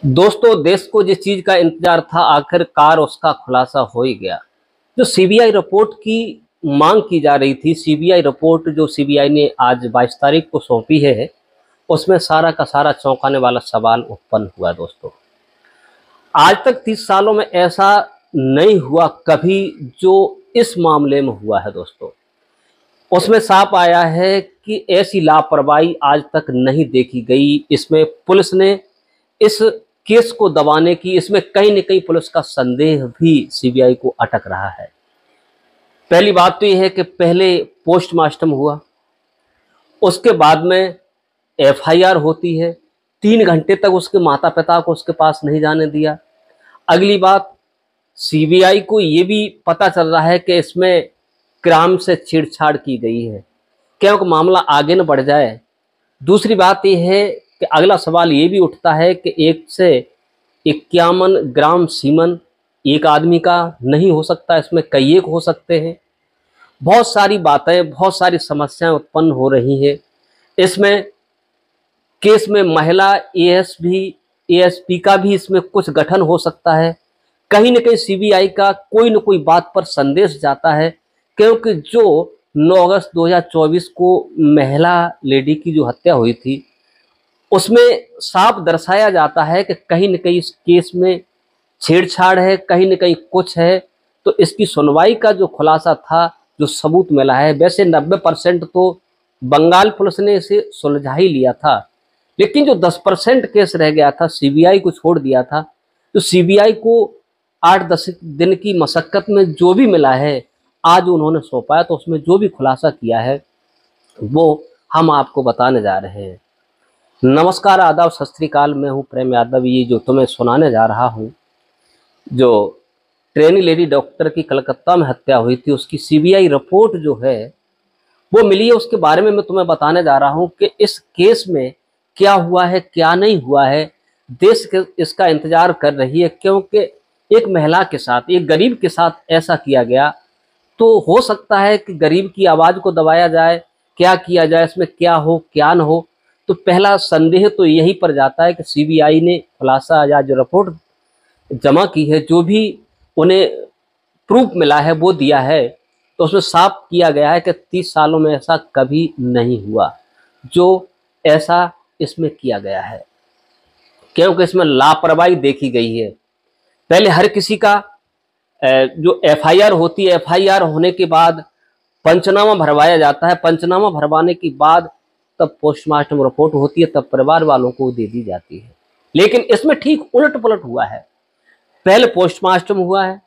दोस्तों, देश को जिस चीज का इंतजार था आखिरकार उसका खुलासा हो ही गया। जो सीबीआई रिपोर्ट की मांग की जा रही थी, सीबीआई रिपोर्ट जो सीबीआई ने आज 22 तारीख को सौंपी है, उसमें सारा का सारा चौंकाने वाला सवाल उत्पन्न हुआ। दोस्तों, आज तक 30 सालों में ऐसा नहीं हुआ कभी जो इस मामले में हुआ है। दोस्तों, उसमें साफ आया है कि ऐसी लापरवाही आज तक नहीं देखी गई। इसमें पुलिस ने इस केस को दबाने की, इसमें कहीं न कहीं पुलिस का संदेह भी सीबीआई को अटक रहा है। पहली बात तो यह है कि पहले पोस्टमार्टम हुआ, उसके बाद में एफआईआर होती है। 3 घंटे तक उसके माता पिता को उसके पास नहीं जाने दिया। अगली बात, सीबीआई को ये भी पता चल रहा है कि इसमें क्राइम से छेड़छाड़ की गई है, क्योंकि मामला आगे न बढ़ जाए। दूसरी बात यह है कि अगला सवाल ये भी उठता है कि 1 से 51 ग्राम सीमन एक आदमी का नहीं हो सकता, इसमें कई एक हो सकते हैं। बहुत सारी बातें, बहुत सारी समस्याएं उत्पन्न हो रही हैं। इसमें केस में महिला एएसपी का भी इसमें कुछ गठन हो सकता है। कहीं न कहीं सीबीआई का कोई न कोई बात पर संदेश जाता है, क्योंकि जो 9 अगस्त 2024 को महिला लेडी की जो हत्या हुई थी, उसमें साफ दर्शाया जाता है कि कहीं न कहीं इस केस में छेड़छाड़ है, कहीं न कहीं कुछ है। तो इसकी सुनवाई का जो खुलासा था, जो सबूत मिला है, वैसे 90% तो बंगाल पुलिस ने इसे सुलझा ही लिया था, लेकिन जो 10% केस रह गया था, सीबीआई को छोड़ दिया था। तो सीबीआई को 8-10 दिन की मशक्कत में जो भी मिला है, आज उन्होंने सौंपा है। तो उसमें जो भी खुलासा किया है वो हम आपको बताने जा रहे हैं। नमस्कार, आदाब, सत श्री अकाल। मैं हूँ प्रेम यादव। ये जो तुम्हें सुनाने जा रहा हूँ, जो ट्रेनी लेडी डॉक्टर की कलकत्ता में हत्या हुई थी, उसकी सीबीआई रिपोर्ट जो है वो मिली है। उसके बारे में मैं तुम्हें बताने जा रहा हूँ कि इस केस में क्या हुआ है, क्या नहीं हुआ है। देश के इसका इंतजार कर रही है, क्योंकि एक महिला के साथ, एक गरीब के साथ ऐसा किया गया। तो हो सकता है कि गरीब की आवाज़ को दबाया जाए, क्या किया जाए, इसमें क्या हो क्या न हो। तो पहला संदेह तो यही पर जाता है कि सीबीआई ने खुलासा या जो रिपोर्ट जमा की है, जो भी उन्हें प्रूफ मिला है वो दिया है। तो उसमें साफ किया गया है कि 30 सालों में ऐसा कभी नहीं हुआ जो ऐसा इसमें किया गया है, क्योंकि इसमें लापरवाही देखी गई है। पहले हर किसी का जो एफआईआर होती है, एफआईआर होने के बाद पंचनामा भरवाया जाता है। पंचनामा भरवाने के बाद तब पोस्टमार्टम रिपोर्ट होती है, तब परिवार वालों को दे दी जाती है। लेकिन इसमें ठीक उलट पुलट हुआ है। पहले पोस्टमार्टम हुआ है,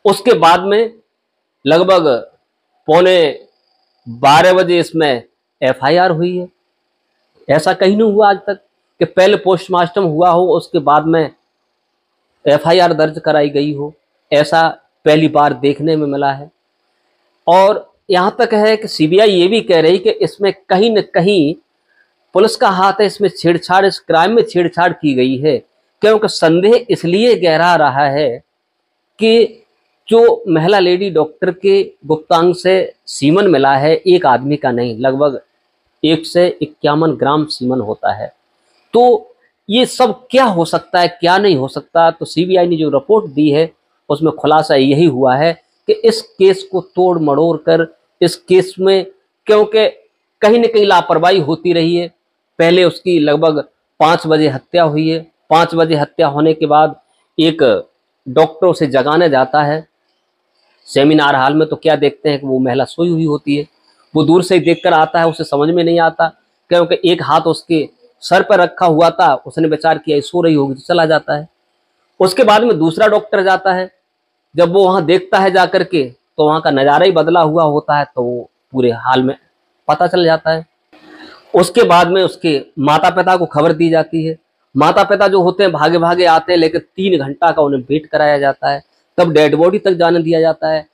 उसके बाद में लगभग पौने 12 बजे इसमें एफआईआर हुई है। ऐसा कहीं नहीं हुआ आज तक कि पहले पोस्टमार्टम हुआ हो, उसके बाद में एफआईआर दर्ज कराई गई हो। ऐसा पहली बार देखने में मिला है। और यहाँ तक है कि सीबीआई ये भी कह रही कि इसमें कहीं न कहीं पुलिस का हाथ है, इसमें छेड़छाड़, इस क्राइम में छेड़छाड़ की गई है। क्योंकि संदेह इसलिए गहरा रहा है कि जो महिला लेडी डॉक्टर के गुप्तांग से सीमन मिला है, एक आदमी का नहीं, लगभग 1 से 51 ग्राम सीमन होता है। तो ये सब क्या हो सकता है, क्या नहीं हो सकता। तो सीबीआई ने जो रिपोर्ट दी है उसमें खुलासा यही हुआ है कि इस केस को तोड़ मड़ोड़ कर, इस केस में क्योंकि कहीं न कहीं लापरवाही होती रही है। पहले उसकी लगभग 5 बजे हत्या हुई है। 5 बजे हत्या होने के बाद एक डॉक्टर उसे जगाने जाता है सेमिनार हॉल में। तो क्या देखते हैं कि वो महिला सोई हुई होती है। वो दूर से ही देखकर आता है, उसे समझ में नहीं आता, क्योंकि एक हाथ उसके सर पर रखा हुआ था। उसने विचार किया सो रही होगी, तो चला जाता है। उसके बाद में दूसरा डॉक्टर जाता है। जब वो वहां देखता है जाकर के, तो वहां का नज़ारा ही बदला हुआ होता है। तो वो पूरे हाल में पता चल जाता है। उसके बाद में उसके माता पिता को खबर दी जाती है। माता पिता जो होते हैं भागे भागे आते हैं, लेकिन 3 घंटा का उन्हें वेट कराया जाता है, तब डेड बॉडी तक जाने दिया जाता है।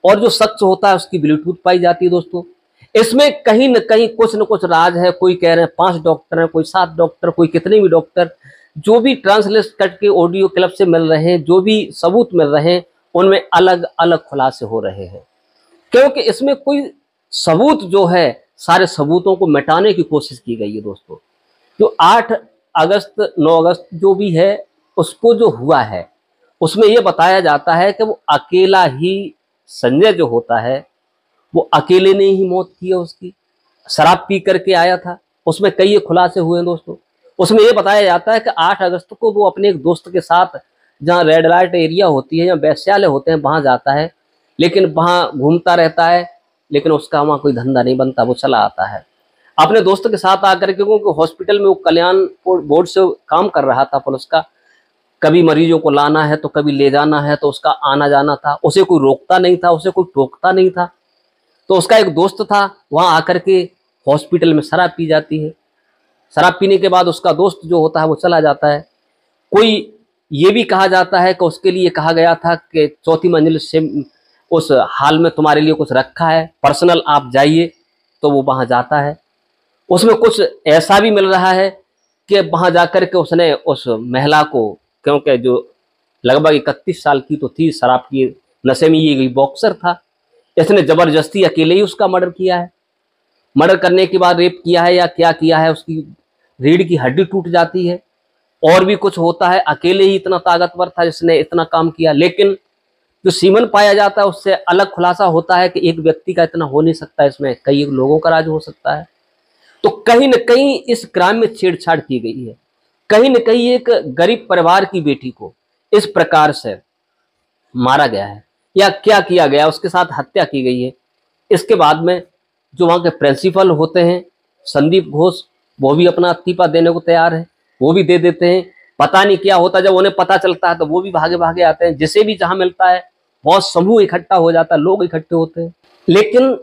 और जो शख्स होता है उसकी ब्लूटूथ पाई जाती है। दोस्तों, इसमें कहीं न कहीं कुछ न कुछ राज है। कोई कह रहे हैं 5 डॉक्टर हैं, कोई 7 डॉक्टर, कोई कितने भी डॉक्टर। जो भी ट्रांसलेट कट के ऑडियो क्लिप से मिल रहे हैं, जो भी सबूत मिल रहे हैं, उनमें अलग अलग खुलासे हो रहे हैं। क्योंकि इसमें कोई सबूत जो है, सारे सबूतों को मिटाने की कोशिश की गई है। दोस्तों, जो 8 अगस्त 9 अगस्त जो भी है उसको जो हुआ है उसमें ये बताया जाता है कि वो अकेला ही, संजय जो होता है वो अकेले ने ही मौत की है उसकी, शराब पी करके आया था। उसमें कई खुलासे हुए हैं दोस्तों। उसमें ये बताया जाता है कि 8 अगस्त को वो अपने एक दोस्त के साथ जहाँ रेड लाइट एरिया होती है या वैश्यालय होते हैं वहां जाता है, लेकिन वहां घूमता रहता है, लेकिन उसका वहां कोई धंधा नहीं बनता, वो चला आता है अपने दोस्त के साथ आकर के, क्योंकि हॉस्पिटल में वो कल्याण बोर्ड से काम कर रहा था पुलिस का, कभी मरीजों को लाना है तो कभी ले जाना है, तो उसका आना जाना था, उसे कोई रोकता नहीं था, उसे कोई टोकता नहीं था। तो उसका एक दोस्त था, वहां आकर के हॉस्पिटल में शराब पी जाती है। शराब पीने के बाद उसका दोस्त जो होता है वो चला जाता है। कोई ये भी कहा जाता है कि उसके लिए कहा गया था कि 4थी मंजिल से उस हाल में तुम्हारे लिए कुछ रखा है, पर्सनल आप जाइए, तो वो वहां जाता है। उसमें कुछ ऐसा भी मिल रहा है कि वहां जाकर के उसने उस महिला को, क्योंकि जो लगभग 31 साल की तो थी, शराब की नशे में, ये बॉक्सर था, इसने जबरदस्ती अकेले ही उसका मर्डर किया है। मर्डर करने के बाद रेप किया है या क्या किया है, उसकी रीढ़ की हड्डी टूट जाती है और भी कुछ होता है। अकेले ही इतना ताकतवर था जिसने इतना काम किया। लेकिन जो सीमन पाया जाता है उससे अलग खुलासा होता है कि एक व्यक्ति का इतना हो नहीं सकता, इसमें कई लोगों का राज हो सकता है। तो कहीं न कहीं इस क्राइम में छेड़छाड़ की गई है। कहीं न कहीं एक गरीब परिवार की बेटी को इस प्रकार से मारा गया है या क्या किया गया, उसके साथ हत्या की गई है। इसके बाद में जो वहाँ के प्रिंसिपल होते हैं संदीप घोष, वो भी अपना इस्तीफा देने को तैयार है, वो भी दे देते हैं। पता नहीं क्या होता, जब उन्हें पता चलता है तो वो भी भागे भागे आते हैं। जिसे भी जहाँ मिलता है बहुत समूह इकट्ठा हो जाता है, लोग इकट्ठे होते हैं। लेकिन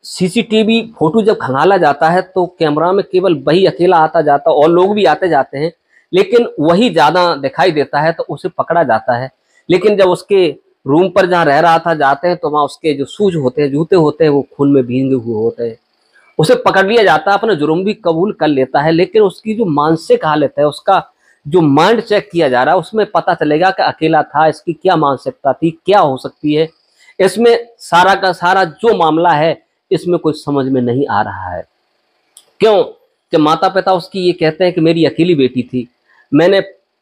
सीसीटीवी फोटो जब खंगाला जाता है तो कैमरा में केवल वही अकेला आता जाता, और लोग भी आते जाते हैं, लेकिन वही ज्यादा दिखाई देता है तो उसे पकड़ा जाता है। लेकिन जब उसके रूम पर जहाँ रह रहा था जाते हैं तो वहाँ उसके जो शूज होते हैं, जूते होते हैं, वो खून में भींगे हुए होते हैं। उसे पकड़ लिया जाता है, अपना जुर्म भी कबूल कर लेता है। लेकिन उसकी जो मानसिक हालत है, उसका जो माइंड चेक किया जा रहा है, उसमें पता चलेगा कि अकेला था, इसकी क्या मानसिकता थी, क्या हो सकती है। इसमें सारा का सारा जो मामला है इसमें कुछ समझ में नहीं आ रहा है। क्यों? जब माता पिता उसकी ये कहते हैं कि मेरी अकेली बेटी थी, मैंने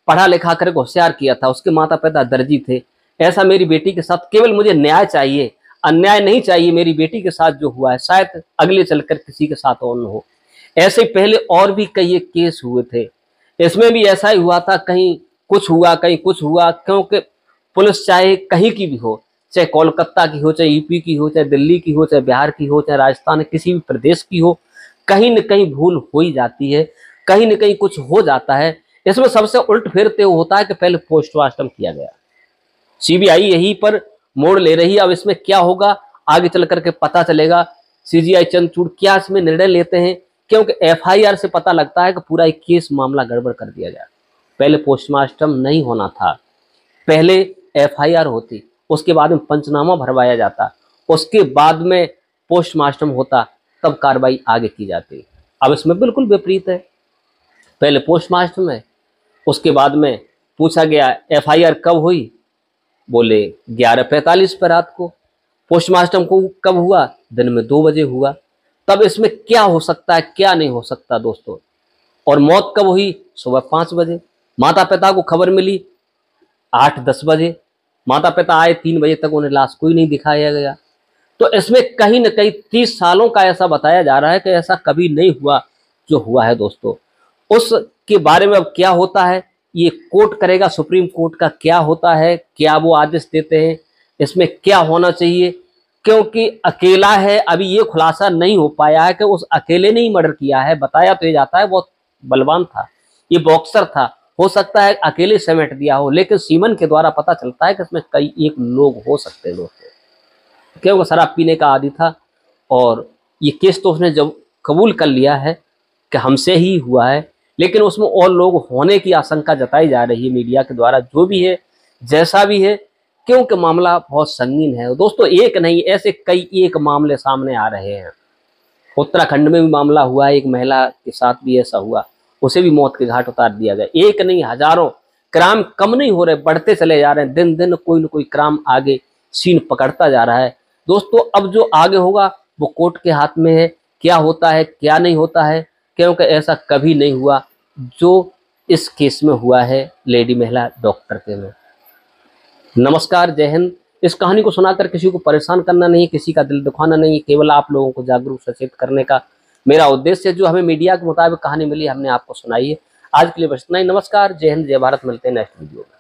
पढ़ा लिखा कर होशियार किया था, उसके माता पिता दर्जी थे, ऐसा मेरी बेटी के साथ, केवल मुझे न्याय चाहिए, अन्याय नहीं चाहिए। मेरी बेटी के साथ जो हुआ है शायद अगले चलकर किसी के साथ और न हो। ऐसे पहले और भी कई एक केस हुए थे, इसमें भी ऐसा ही हुआ था, कहीं कुछ हुआ कहीं कुछ हुआ। क्योंकि पुलिस चाहे कहीं की भी हो, चाहे कोलकाता की हो, चाहे यूपी की हो, चाहे दिल्ली की हो, चाहे बिहार की हो, चाहे राजस्थान, किसी भी प्रदेश की हो, कहीं न कहीं भूल हो ही जाती है, कहीं न कहीं कुछ हो जाता है। इसमें सबसे उल्ट फेरते हुए होता है कि पहले पोस्टमार्टम किया गया। सीबीआई यहीं पर मोड़ ले रही है। अब इसमें क्या होगा आगे चल करके पता चलेगा। सीजीआई चंद्रचूड़ क्या इसमें निर्णय लेते हैं, क्योंकि एफआईआर से पता लगता है कि पूरा एक केस मामला गड़बड़ कर दिया गया। पहले पोस्टमार्टम नहीं होना था, पहले एफआईआर होती, उसके बाद में पंचनामा भरवाया जाता, उसके बाद में पोस्टमार्टम होता, तब कार्रवाई आगे की जाती। अब इसमें बिल्कुल विपरीत है। पहले पोस्टमार्टम है, उसके बाद में पूछा गया एफआईआर कब हुई, बोले 11:45 पर रात को। पोस्टमार्टम को कब हुआ? दिन में 2 बजे हुआ। तब इसमें क्या हो सकता है, क्या नहीं हो सकता दोस्तों। और मौत कब हुई? सुबह 5 बजे। माता पिता को खबर मिली 8-10 बजे। माता पिता आए 3 बजे तक उन्हें लाश कोई नहीं दिखाया गया। तो इसमें कहीं न कहीं 30 सालों का ऐसा बताया जा रहा है कि ऐसा कभी नहीं हुआ जो हुआ है दोस्तों। उसके बारे में अब क्या होता है ये कोर्ट करेगा, सुप्रीम कोर्ट का क्या होता है, क्या वो आदेश देते हैं, इसमें क्या होना चाहिए। क्योंकि अकेला है, अभी ये खुलासा नहीं हो पाया है कि उस अकेले ने ही मर्डर किया है। बताया तो ये जाता है बहुत बलवान था, ये बॉक्सर था, हो सकता है अकेले समेट दिया हो, लेकिन सीमन के द्वारा पता चलता है कि इसमें कई एक लोग हो सकते हैं दोस्तों। क्योंकि शराब पीने का आदी था और ये केस तो उसने जब कबूल कर लिया है कि हमसे ही हुआ है, लेकिन उसमें और लोग होने की आशंका जताई जा रही है मीडिया के द्वारा। जो भी है, जैसा भी है, क्योंकि मामला बहुत संगीन है दोस्तों। एक नहीं, ऐसे कई एक मामले सामने आ रहे हैं। उत्तराखंड में भी मामला हुआ है, एक महिला के साथ भी ऐसा हुआ, उसे भी मौत के घाट उतार दिया गया। एक नहीं, हजारों क्राइम कम नहीं हो रहे, बढ़ते चले जा रहे हैं। दिन दिन कोई न कोई क्राइम आगे सीन पकड़ता जा रहा है दोस्तों। अब जो आगे होगा वो कोर्ट के हाथ में है, क्या होता है क्या नहीं होता है। क्योंकि ऐसा कभी नहीं हुआ जो इस केस में हुआ है लेडी महिला डॉक्टर के में। नमस्कार, जय हिंद। इस कहानी को सुनाकर किसी को परेशान करना नहीं, किसी का दिल दुखाना नहीं, केवल आप लोगों को जागरूक सचेत करने का मेरा उद्देश्य है। जो हमें मीडिया के मुताबिक कहानी मिली हमने आपको सुनाई है। आज के लिए बस इतना ही। नमस्कार, जय हिंद, जय भारत। मिलते हैं नेक्स्ट वीडियो में।